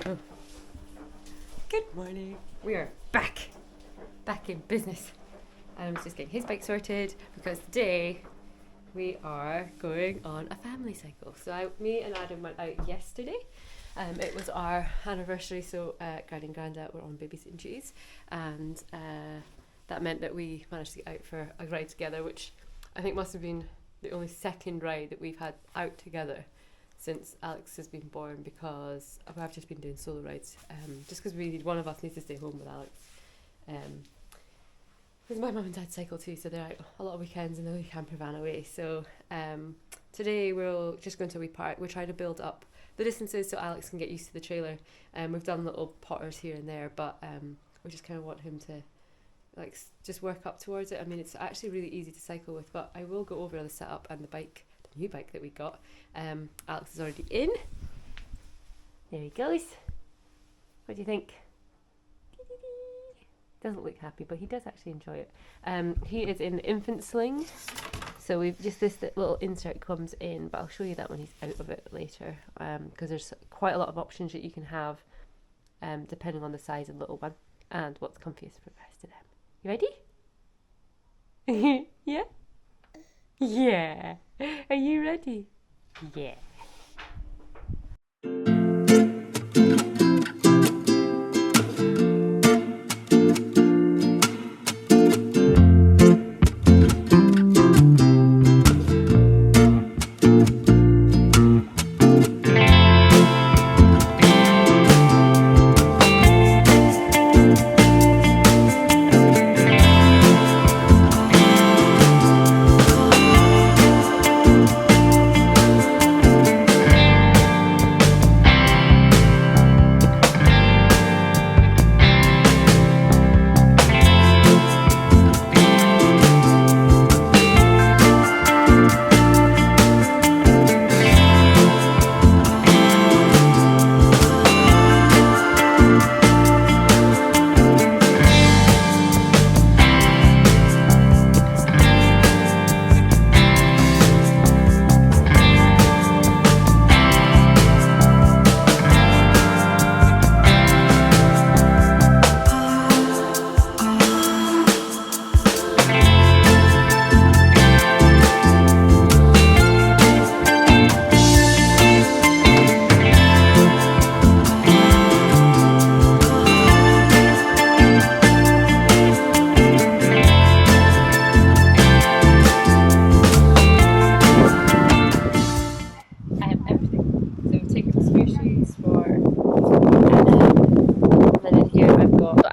Oh. Good morning. We are back in business. Adam's just getting his bike sorted because today we are going on a family cycle. So me and Adam went out yesterday. It was our anniversary, so Granny and Grandad were on babysitting duties, and that meant that we managed to get out for a ride together, which I think must have been the only second ride that we've had out together since Alex has been born, because I've just been doing solo rides, just because one of us needs to stay home with Alex. Because my mum and dad cycle too, so they're out a lot of weekends and the camper van away. So today we'll just go into a wee park. We're trying to build up the distances so Alex can get used to the trailer. We've done little potters here and there, but we just kind of want him to just work up towards it. I mean, it's actually really easy to cycle with, but I will go over the setup and the new bike that we got. Alex is already in. There he goes. What do you think? Doesn't look happy, but he does actually enjoy it. He is in the infant sling, so we've just this little insert comes in, but I'll show you that when he's out of it later, because there's quite a lot of options that you can have depending on the size of the little one and what's comfiest for the rest of them. You ready? Yeah? Yeah. Are you ready? Yeah.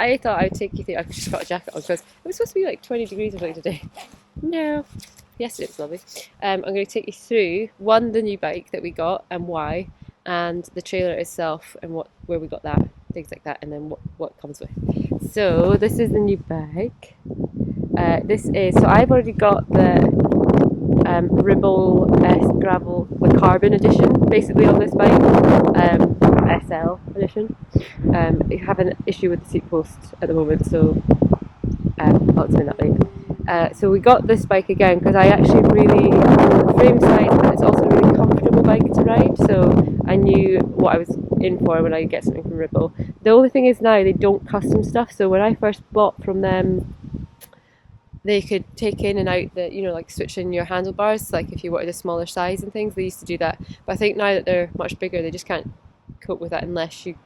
I thought I'd take you through. I've just got a jacket on because it was supposed to be like 20 degrees or something today. No, yesterday it was lovely. I'm going to take you through the new bike that we got and why, and the trailer itself and where we got that, things like that, and then what it comes with. So this is the new bike. So I've already got the Ribble Gravel, the carbon edition, basically on this bike, SL edition. I have an issue with the seat post at the moment, so I'll explain that later. So we got this bike again because I actually the frame's nice, but it's also a really comfortable bike to ride, so I knew what I was in for when I get something from Ribble. The only thing is now they don't custom stuff, so when I first bought from them, they could take in and out like switch in your handlebars, like if you wanted a smaller size and things, they used to do that. But I think now that they're much bigger, they just can't cope with that unless you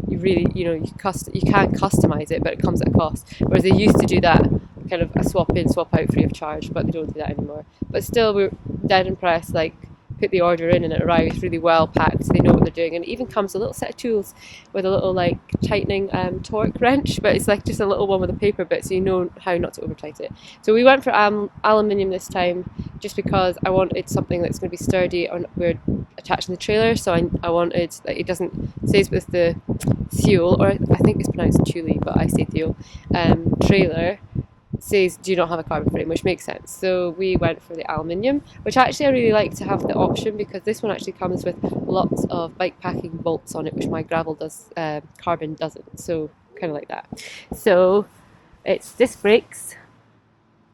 really, you can customize it, but it comes at a cost. Whereas they used to do that, kind of a swap in, swap out free of charge, but they don't do that anymore. But still, we're dead impressed, put the order in and it arrives really well packed, so they know what they're doing. And it even comes with a little set of tools with a little tightening torque wrench, but it's just a little one with a paper bit, so you know how not to over tight it. So we went for aluminium this time just because I wanted something that's going to be sturdy, and we're attaching the trailer, so I wanted it doesn't, stays with the Thule, or I think it's pronounced Thule, but I say Thule, trailer says do not have a carbon frame, which makes sense. So we went for the aluminium, which actually I really like to have the option because this one actually comes with lots of bike packing bolts on it, which my gravel does, carbon doesn't. So kind of like that. So it's disc brakes,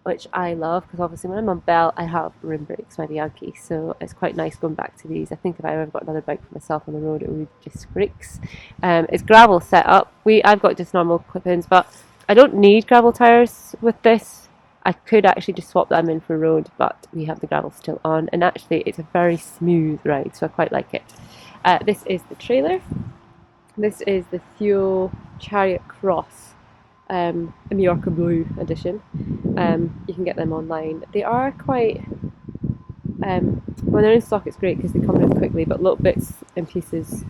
which I love because obviously when I'm on belt I have rim brakes, my Bianchi, so it's quite nice going back to these. I think if I ever got another bike for myself on the road it would be just brakes. It's gravel set up. I've got just normal clip-ins, but I don't need gravel tyres with this. I could actually just swap them in for road, but we have the gravel still on, and actually it's a very smooth ride, so I quite like it. This is the trailer. This is the Thule Chariot Cross, Mallorca Blue edition. You can get them online. They are quite, when they're in stock it's great because they come in quickly, but little bits and pieces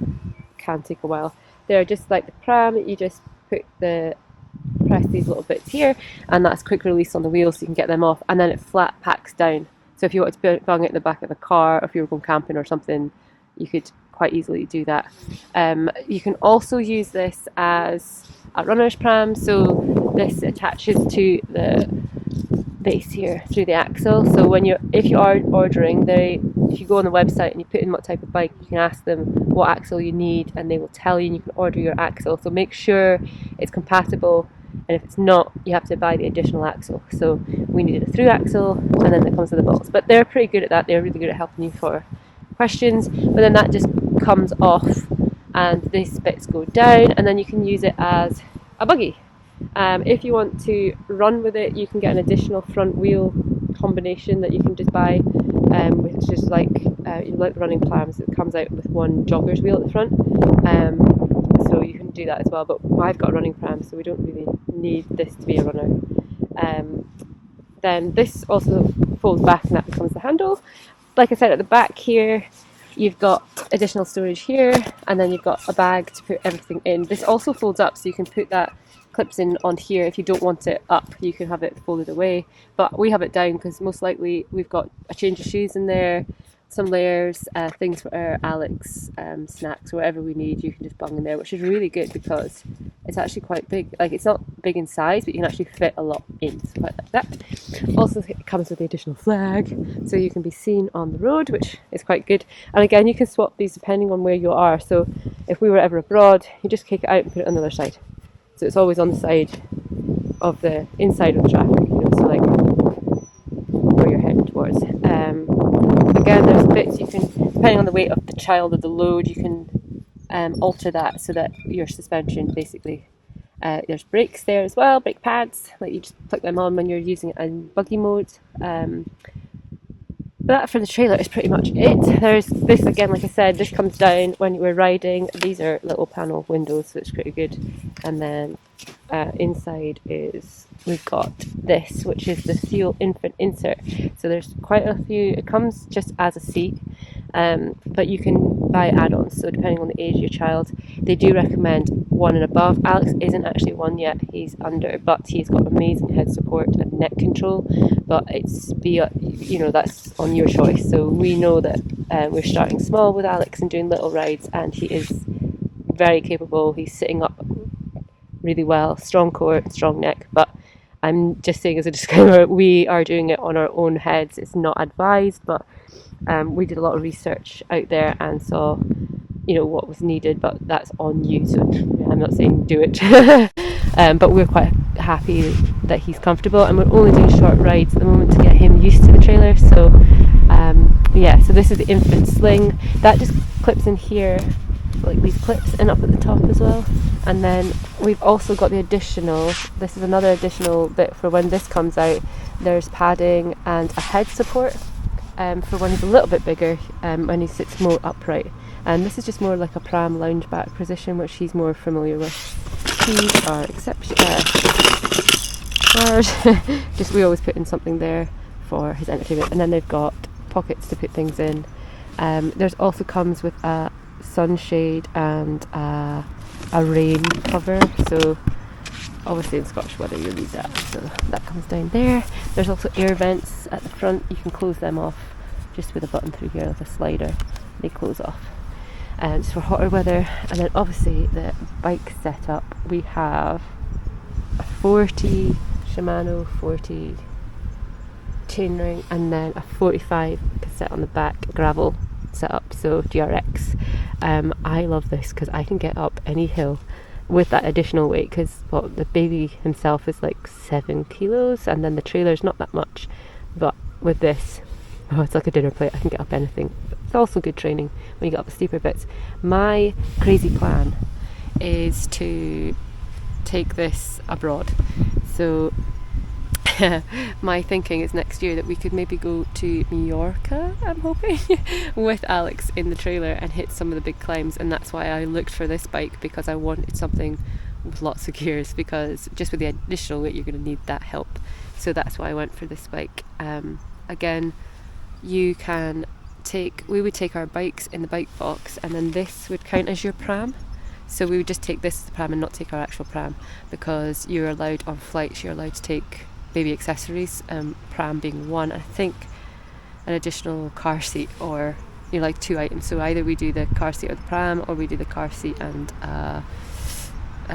can take a while. They're just like the pram, you just press these little bits here, and that's quick release on the wheel so you can get them off, and then it flat packs down. So if you want to bung it in the back of the car, or if you were going camping or something, you could quite easily do that. You can also use this as a runner's pram, so this attaches to the base here through the axle. So if you are ordering, if you go on the website and you put in what type of bike, you can ask them what axle you need and they will tell you, and you can order your axle. So make sure it's compatible, and if it's not, you have to buy the additional axle. So we needed a through axle, and then it comes with the bolts. But they're pretty good at that. They're really good at helping you for questions. But then that just comes off and these bits go down, and then you can use it as a buggy. If you want to run with it, you can get an additional front wheel combination that you can just buy, which is like the running prams. It comes out with one jogger's wheel at the front, so you can do that as well. But I've got a running pram, so we don't really need this to be a runner. Then this also folds back, and that becomes the handle. Like I said, at the back here you've got additional storage here, and then you've got a bag to put everything in. This also folds up, so you can put that clips in on here. If you don't want it up, you can have it folded away, but we have it down because most likely we've got a change of shoes in there, some layers, things for our Alex, snacks, whatever we need, you can just bung in there, which is really good because it's actually quite big. Like, it's not big in size, but you can actually fit a lot in, so quite like that. Also, it comes with the additional flag, so you can be seen on the road, which is quite good. And again, you can swap these depending on where you are. So if we were ever abroad, you just kick it out and put it on the other side. So it's always on the side of the inside of the traffic, so like where you're heading towards. Again, there's bits you can, depending on the weight of the child or the load, you can alter that so that your suspension basically, there's brakes there as well, brake pads, like you just click them on when you're using it in buggy mode. But that for the trailer is pretty much it. There's this, again, like I said, this comes down when we're riding. These are little panel windows, so it's pretty good. And then inside we've got this, which is the Thule infant insert. So there's quite a few. It comes just as a seat, but you can buy add-ons. So depending on the age of your child, they do recommend 1 and above. Alex isn't actually 1 yet; he's under, but he's got amazing head support and neck control. But that's on your choice. So we know that we're starting small with Alex and doing little rides, and he is very capable. He's sitting up really well, strong core, strong neck. But I'm just saying as a disclaimer, we are doing it on our own heads. It's not advised, but we did a lot of research out there and saw what was needed, but that's on you, so I'm not saying do it. But we're quite happy that he's comfortable, and we're only doing short rides at the moment to get him used to the trailer. So so this is the infant sling that just clips in here, like these clips, and up at the top as well. And then we've also got this is another additional bit for when this comes out. There's padding and a head support for when he's a little bit bigger, when he sits more upright. And this is just more like a pram lounge back position, which he's more familiar with. These are just we always put in something there for his entertainment. And then they've got pockets to put things in. There's also comes with a sunshade and a rain cover. So obviously in Scottish weather you'll need that. So that comes down there. There's also air vents at the front. You can close them off just with a button through here, like a slider. They close off. And it's for hotter weather. And then obviously the bike setup, we have a 40 Shimano 40 chainring, and then a 45 cassette on the back gravel setup, so GRX. I love this because I can get up any hill with that additional weight, because the baby himself is like 7 kilos, and then the trailer's not that much, but with this, it's like a dinner plate. I can get up anything. It's also good training when you get up the steeper bits. My crazy plan is to take this abroad. So my thinking is next year that we could maybe go to Mallorca, I'm hoping, with Alex in the trailer and hit some of the big climbs. And that's why I looked for this bike, because I wanted something with lots of gears, because just with the additional weight you're going to need that help. So that's why I went for this bike. Again, we would take our bikes in the bike box, and then this would count as your pram. So we would just take this as the pram and not take our actual pram, because you're allowed on flights, you're allowed to take baby accessories, pram being one, I think an additional car seat, or like 2 items. So either we do the car seat or the pram, or we do the car seat and a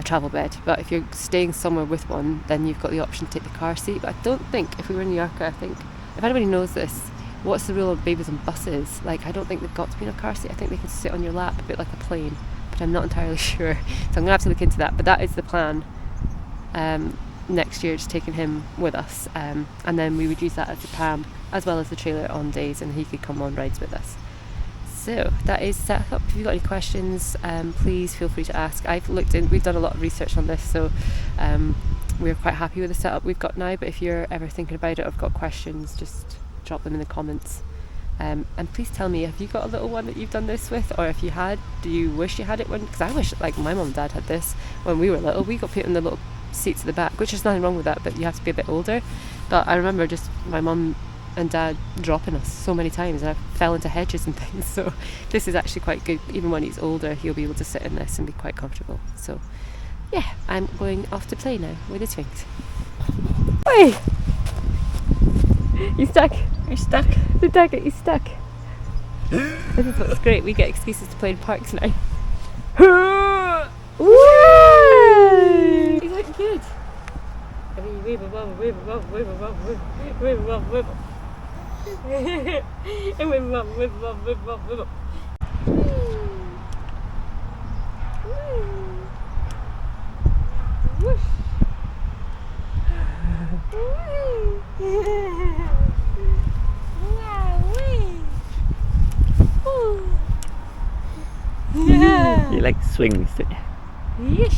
travel bed. But if you're staying somewhere with one, then you've got the option to take the car seat. But I don't think, if we were in Mallorca, I think, if anybody knows this, what's the rule of babies on buses? Like, I don't think they've got to be in a car seat. I think they can sit on your lap a bit like a plane, but I'm not entirely sure. So I'm going to have to look into that. But that is the plan next year, just taking him with us. And then we would use that as a pram as well as the trailer on days, and he could come on rides with us. So that is set up. If you've got any questions, please feel free to ask. We've done a lot of research on this, so we're quite happy with the setup we've got now. But if you're ever thinking about it or have got questions, just drop them in the comments. And please tell me, have you got a little one that you've done this with, or if you had, do you wish you had it? Because I wish, like, my mum and dad had this when we were little. We got put in the little seats at the back, which is nothing wrong with that, but you have to be a bit older. But I remember just my mum and dad dropping us so many times, and I fell into hedges and things. So this is actually quite good. Even when he's older, he'll be able to sit in this and be quite comfortable. So yeah, I'm going off to play now with the twins. Oi! You stuck? You're stuck. The dad got you stuck. This is what's great. We get excuses to play in parks now. Woo! He's looking good. Wibble, wobble, wibble, wobble, wibble, wobble, wibble, wobble, wibble. And wibble, wobble, wibble, wobble, wibble, wibble. Whoosh. You like swings, don't you? Yes.